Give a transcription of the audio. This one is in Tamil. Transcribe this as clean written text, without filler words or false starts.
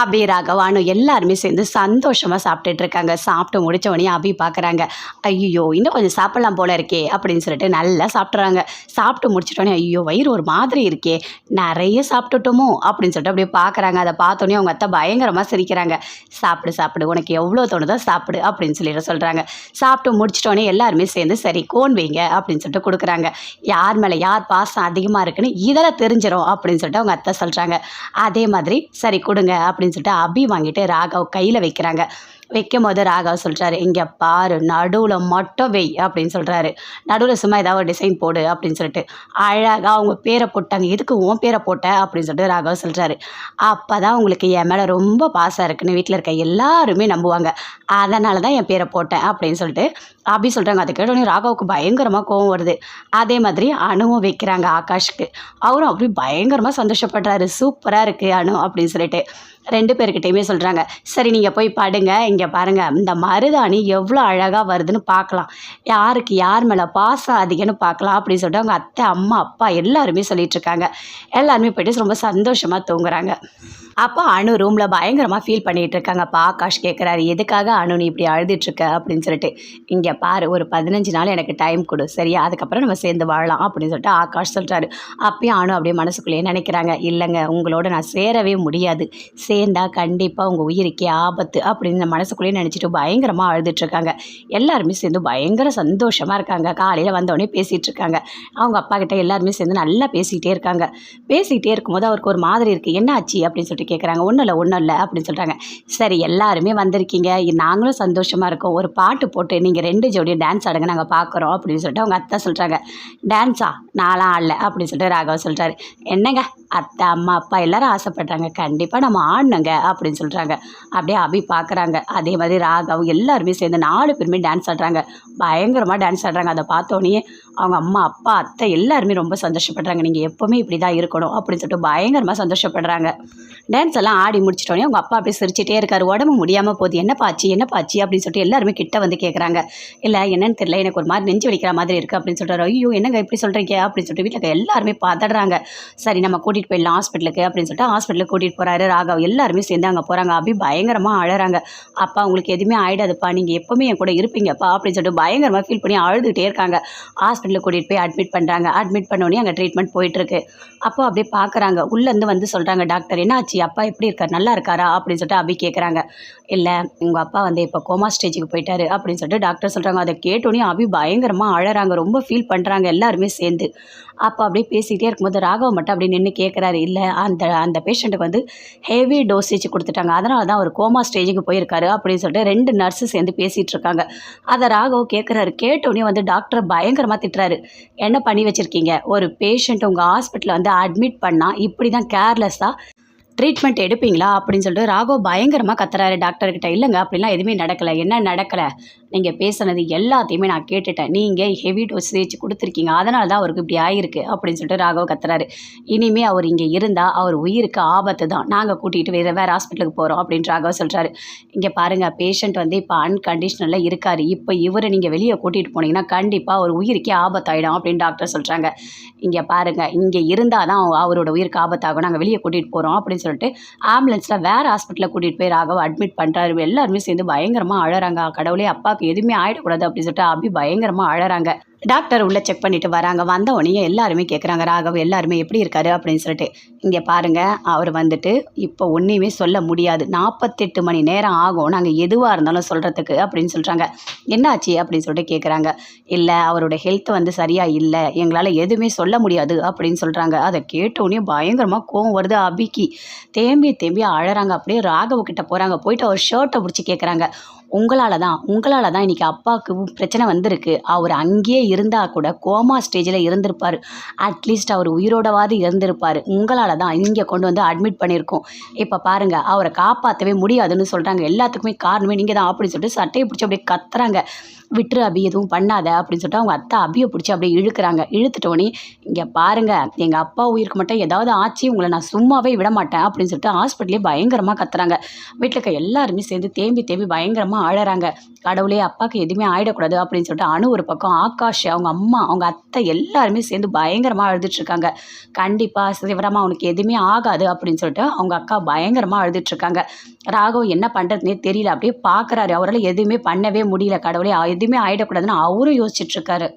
அபி, ராகவ், அனு எல்லாருமே சேர்ந்து சந்தோஷமாக சாப்பிட்டுட்டு இருக்காங்க. சாப்பிட்டு முடிச்ச உடனே அபி பார்க்குறாங்க. ஐயோ, இன்னும் கொஞ்சம் சாப்பிடலாம் போல இருக்கே அப்படின்னு சொல்லிட்டு நல்லா சாப்பிட்றாங்க. சாப்பிட்டு முடிச்சிட்டோன்னே ஐயோ வயிறு ஒரு மாதிரி இருக்கே, நிறைய சாப்பிட்டுட்டோமோ அப்படின்னு சொல்லிட்டு அப்படியே பார்க்குறாங்க. அதை பார்த்தோன்னே அவங்க அத்தை பயங்கரமாக சிரிக்கிறாங்க. சாப்பிடு சாப்பிடு, உனக்கு எவ்வளோ தோணுதோ சாப்பிடு அப்படின்னு சொல்லிட்டு சொல்கிறாங்க. சாப்பிட்டு முடிச்சிட்டோன்னே எல்லாருமே சேர்ந்து சரி கோன் வைங்க அப்படின்னு சொல்லிட்டு கொடுக்குறாங்க. யார் மேலே யார் பாசம் அதிகமாக இருக்குன்னு இதில் தெரிஞ்சிடும் அப்படின்னு சொல்லிட்டு அவங்க அத்தை சொல்கிறாங்க. அதே மாதிரி சரி கொடுங்க அப்படின்னு சொல்லிட்டு அபி வாங்கிட்டு ராகவ் கையில் வைக்கிறாங்க. வைக்கும் போது ராகவ் சொல்கிறாரு, இங்கே பாரு நடுவில் மட்டும் வை அப்படின்னு சொல்கிறாரு. நடுவில் சும்மா ஏதாவது ஒரு டிசைன் போடு அப்படின்னு சொல்லிட்டு அழகாக அவங்க பேரை போட்டாங்க. எதுக்கு உன் பேரை போட்ட அப்படின்னு சொல்லிட்டு ராகவ் சொல்கிறாரு. அப்போ தான் உங்களுக்கு என் மேலே ரொம்ப பாசம் இருக்குன்னு வீட்டில் இருக்க எல்லாருமே நம்புவாங்க, அதனால தான் என் பேரை போட்டேன் அப்படின்னு சொல்லிட்டு அபி சொல்கிறாங்க. அதை கேட்டோடனே ராகவுக்கு பயங்கரமாக கோவம் வருது. அதே மாதிரி அணுவும் வைக்கிறாங்க ஆகாஷ்க்கு. அவரும் அப்படி பயங்கரமாக சந்தோஷப்படுறாரு. சூப்பராக இருக்குது அணு அப்படின்னு சொல்லிட்டு ரெண்டு பேர்கிட்டையுமே சொல்கிறாங்க. சரி நீங்கள் போய் படுங்க, இங்கே பாருங்கள் இந்த மருதாணி எவ்வளோ அழகாக வருதுன்னு பார்க்கலாம், யாருக்கு யார் மேலே பாசம் அதிகம்னு பார்க்கலாம் அப்படின்னு சொல்லிட்டு அவங்க அத்தை அம்மா அப்பா எல்லாருமே சொல்லிகிட்ருக்காங்க. எல்லாருமே போய்ட்டு ரொம்ப சந்தோஷமாக தூங்குறாங்க. அப்போ அணு ரூமில் பயங்கரமாக ஃபீல் பண்ணிகிட்டு இருக்காங்க. அப்போ ஆகாஷ் கேட்குறாரு, எதுக்காக அணு நீ இப்படி அழுதுட்ருக்க அப்படின்னு சொல்லிட்டு. இங்கே பாரு ஒரு 15 நாள் எனக்கு டைம் கொடு சரியா, அதுக்கப்புறம் நம்ம சேர்ந்து வாழலாம் அப்படின்னு சொல்லிட்டு ஆகாஷ் சொல்கிறாரு. அப்பயும் அணு அப்படியே மனசுக்குள்ளேயே நினைக்கிறாங்க, இல்லைங்க உங்களோட நான் சேரவே முடியாது, சேர்ந்தா கண்டிப்பாக உங்கள் உயிருக்கே ஆபத்து அப்படின்னு மனசுக்குள்ளேயே நினச்சிட்டு பயங்கரமாக அழுதுட்ருக்காங்க. எல்லாருமே சேர்ந்து பயங்கர சந்தோஷமாக இருக்காங்க. காலையில் வந்தோடனே பேசிகிட்டு இருக்காங்க. அவங்க அப்பா கிட்ட எல்லாருமே சேர்ந்து நல்லா பேசிக்கிட்டே இருக்காங்க. பேசிக்கிட்டே இருக்கும்போது அவருக்கு ஒரு மாதிரி இருக்குது. என்ன ஆச்சு அப்படின்னு சொல்லிட்டு கேட்குறாங்க. ஒன்றும் இல்லை அப்படின்னு சொல்கிறாங்க. சரி எல்லாருமே வந்திருக்கீங்க, நாங்களும் சந்தோஷமாக இருக்கோம், ஒரு பாட்டு போட்டு நீங்கள் 2 ஜோடியும் டான்ஸ் ஆடுங்க நாங்கள் பார்க்குறோம் அப்படின்னு சொல்லிட்டு அவங்க அத்தை சொல்கிறாங்க. டான்ஸா, நான்லாம் ஆடல அப்படின்னு சொல்லிட்டு ராகவ் சொல்கிறாரு. என்னங்க அத்தை அம்மா அப்பா எல்லாரும் ஆசைப்படுறாங்க, கண்டிப்பாக நம்ம ஆடணுங்க அப்படின்னு சொல்கிறாங்க. அப்படியே அபி பார்க்குறாங்க. அதே மாதிரி ராகவ் எல்லாருமே சேர்ந்து 4 பேருமே டான்ஸ் ஆடுறாங்க. பயங்கரமாக டான்ஸ் ஆடுறாங்க. அதை பார்த்தோன்னே அவங்க அம்மா அப்பா அத்தை எல்லாருமே ரொம்ப சந்தோஷப்படுறாங்க. நீங்கள் எப்போவுமே இப்படி தான் இருக்கணும் அப்படின்னு சொல்லிட்டு பயங்கரமாக சந்தோஷப்படுறாங்க. டான்ஸ் எல்லாம் ஆடி முடிச்சிட்டோன்னே அவங்க அப்பா அப்படியே சிரிச்சிட்டே இருக்காரு. உடம்பு முடியாமல் போகுது, என்ன பாச்சு அப்படின்னு சொல்லிட்டு எல்லாருமே கிட்ட வந்து கேட்குறாங்க. இல்லை என்னன்னு தெரியல, எனக்கு ஒரு மாதிரி நெஞ்சு வலிக்கிற மாதிரி இருக்குது அப்படின்னு சொல்கிறாரு. ஐயோ என்னங்க இப்படி சொல்கிறீங்க அப்படின்னு சொல்லிட்டு வீட்டில் எல்லாருமே பதறாங்க. சரி நம்ம கூட்டிகிட்டு போயிடலாம் ஹாஸ்பிட்டலுக்கு அப்படின்னு சொல்லிட்டு ஹாஸ்பிட்டலுக்கு கூட்டிகிட்டு போகிறாரு ராகவ். எல்லாருமே சேர்ந்து அங்கே போகிறாங்க. அபி பயங்கரமாக அழறாங்க. அப்பா உங்களுக்கு எதுவுமே ஆகிடாதுப்பா, நீங்கள் எப்போவுமே என் கூட இருப்பீங்கப்பா அப்படின்னு சொல்லிட்டு பயங்கரமாக ஃபீல் பண்ணி அழுதுகிட்டே இருக்காங்க. ஹாஸ்பிட்டலுக்கு கூட்டிகிட்டு போய் அட்மிட் பண்ணுறாங்க. அட்மிட் பண்ணோடனே அங்கே ட்ரீட்மெண்ட் போயிட்டுருக்கு. அப்போ அப்படியே பார்க்குறாங்க. உள்ளேருந்து வந்து சொல்கிறாங்க, டாக்டர் என்னாச்சு, அப்பா எப்படி இருக்கார், நல்லா இருக்காரா அப்படின்னு சொல்லிட்டு அபி கேட்குறாங்க. இல்லை உங்கள் அப்பா வந்து இப்போ கோமா ஸ்டேஜுக்கு போயிட்டாரு அப்படின்னு சொல்லிட்டு டாக்டர் சொல்கிறாங்க. அதை கேட்டோன்னே அபி பயங்கரமாக அழறாங்க. ரொம்ப ஃபீல் பண்ணுறாங்க எல்லாருமே சேர்ந்து. அப்போ அப்படியே பேசிக்கிட்டே இருக்கும்போது ராகவ் மட்டும் அப்படி நின்று கேட்குறாரு. இல்லை அந்த பேஷண்ட்டுக்கு வந்து ஹெவி டோசேஜ் கொடுத்துட்டாங்க, அதனால தான் அவர் கோமா ஸ்டேஜுக்கு போயிருக்காரு அப்படின்னு சொல்லிட்டு 2 நர்ஸு சேர்ந்து பேசிகிட்டு இருக்காங்க. அதை ராகவ் கேட்குறாரு. கேட்டோடனே வந்து டாக்டர் பயங்கரமாக திட்டுறாரு. என்ன பண்ணி வச்சுருக்கீங்க, ஒரு பேஷண்ட் உங்கள் ஹாஸ்பிட்டலில் வந்து அட்மிட் பண்ணால் இப்படி தான் கேர்லெஸ்ஸாக ட்ரீட்மெண்ட் எடுப்பீங்களா அப்படின்னு சொல்லிட்டு ராகவ் பயங்கரமாக கத்துறாரு டாக்டர்கிட்ட. இல்லைங்க அப்படிலாம் எதுவுமே நடக்கலை. என்ன நடக்கலை, நீங்கள் பேசுனது எல்லாத்தையுமே நான் கேட்டுட்டேன், நீங்கள் ஹெவி டோசேஜ் கொடுத்துருக்கீங்க, அதனால தான் அவருக்கு இப்படி ஆகிருக்கு அப்படின்னு சொல்லிட்டு ராகவ் கத்துறாரு. இனிமேல் அவர் இங்கே இருந்தால் அவர் உயிருக்கு ஆபத்து தான், நாங்கள் கூட்டிகிட்டு வேறு ஹாஸ்பிட்டலுக்கு போகிறோம் அப்படின்னு ராகவ் சொல்கிறாரு. இங்கே பாருங்கள் பேஷண்ட் வந்து இப்போ அன்கண்டிஷனலில் இருக்கார், இப்போ இவரை நீங்கள் வெளியே கூட்டிகிட்டு போனீங்கன்னா கண்டிப்பாக அவர் உயிருக்கே ஆபத்தாயிடும் அப்படின்னு டாக்டர் சொல்கிறாங்க. இங்கே பாருங்கள் இங்கே இருந்தால் தான் அவரோட உயிருக்கு ஆபத்தாகும், நாங்கள் வெளியே கூட்டிகிட்டு போகிறோம் அப்படின்னு சொல்லிட்டு ஆம்புலன்ஸில் வேறு ஹாஸ்பிட்டலில் கூட்டிகிட்டு போய் ராகவ் அட்மிட் பண்ணுறாரு. எல்லாருமே சேர்ந்து பயங்கரமாக அழறாங்க. கடவுளே அப்பாவுக்கு எதுவுமே ஆகிடக்கூடாது அப்படின்னு சொல்லிட்டு அபி பயங்கரமாக அழறாங்க. டாக்டர் உள்ளே செக் பண்ணிட்டு வராங்க. வந்த உடனே எல்லாருமே கேட்குறாங்க, ராகவ் எல்லாருமே எப்படி இருக்காரு அப்படின்னு சொல்லிட்டு. இங்கே பாருங்கள் அவர் வந்துட்டு இப்போ ஒன்றையுமே சொல்ல முடியாது, 48 மணி நேரம் ஆகும் நாங்கள் எதுவாக இருந்தாலும் சொல்கிறதுக்கு அப்படின்னு சொல்கிறாங்க. என்னாச்சு அப்படின்னு சொல்லிட்டு கேட்குறாங்க. இல்லை அவரோட ஹெல்த் வந்து சரியாக இல்லை, எங்களால் எதுவுமே சொல்ல முடியாது அப்படின்னு சொல்கிறாங்க. அதை கேட்டோடனே பயங்கரமாக கோவம் வருது அபிக்கு. தேம்பி அழறாங்க. அப்படியே ராகவ் கிட்ட போகிறாங்க. போயிட்டு அவர் ஷர்ட்டை பிடிச்சி கேட்குறாங்க, உங்களால் தான் இன்றைக்கி அப்பாவுக்கு பிரச்சனை வந்திருக்கு, அவர் அங்கேயே இருந்தால் கூட கோமா ஸ்டேஜில் இருந்திருப்பார், அட்லீஸ்ட் அவர் உயிரோடவாது இருந்திருப்பார், உங்களால் தான் இங்கே கொண்டு வந்து அட்மிட் பண்ணியிருக்கோம், இப்போ பாருங்கள் அவரை காப்பாற்றவே முடியாதுன்னு சொல்கிறாங்க. எல்லாத்துக்குமே காரணமே நீங்கள் தான் அப்படின்னு சொல்லிட்டு சட்டையை பிடிச்சி அப்படியே கத்துறாங்க. விட்டுரு அபி, எதுவும் பண்ணாத அப்படின்னு சொல்லிட்டு அவங்க அத்தை அபியை பிடிச்சி அப்படியே இழுக்கிறாங்க. இழுத்துட்டோன்னே, இங்கே பாருங்க, எங்கள் அப்பா உயிருக்கு மட்டும் ஏதாவது ஆச்சு உங்களை நான் சும்மாவே விட மாட்டேன் அப்படின்னு சொல்லிட்டு ஹாஸ்பிட்டலே பயங்கரமாக கத்துறாங்க. வீட்டில் இருக்க எல்லாருமே சேர்ந்து தேம்பி தேம்பி பயங்கரமாக அழறாங்க. கடவுளே, அப்பாவுக்கு எதுவுமே ஆயிடக்கூடாது அப்படின்னு சொல்லிட்டு அனு ஒரு பக்கம், ஆகாஷ், அவங்க அம்மா, அவங்க அத்தை எல்லாருமே சேர்ந்து பயங்கரமாக அழுதுட்ருக்காங்க. கண்டிப்பாக சிவராமா அவனுக்கு எதுவுமே ஆகாது அப்படின்னு சொல்லிட்டு அவங்க அக்கா பயங்கரமாக அழுதுட்ருக்காங்க. ராகவ் என்ன பண்ணுறதுனே தெரியல. அப்படியே பார்க்குறாரு. அவரால் எதுவுமே பண்ணவே முடியல. கடவுளே, எதுவுமே ஆயிடக்கூடாதுன்னு அவரும் யோசிச்சுட்ருக்காரு.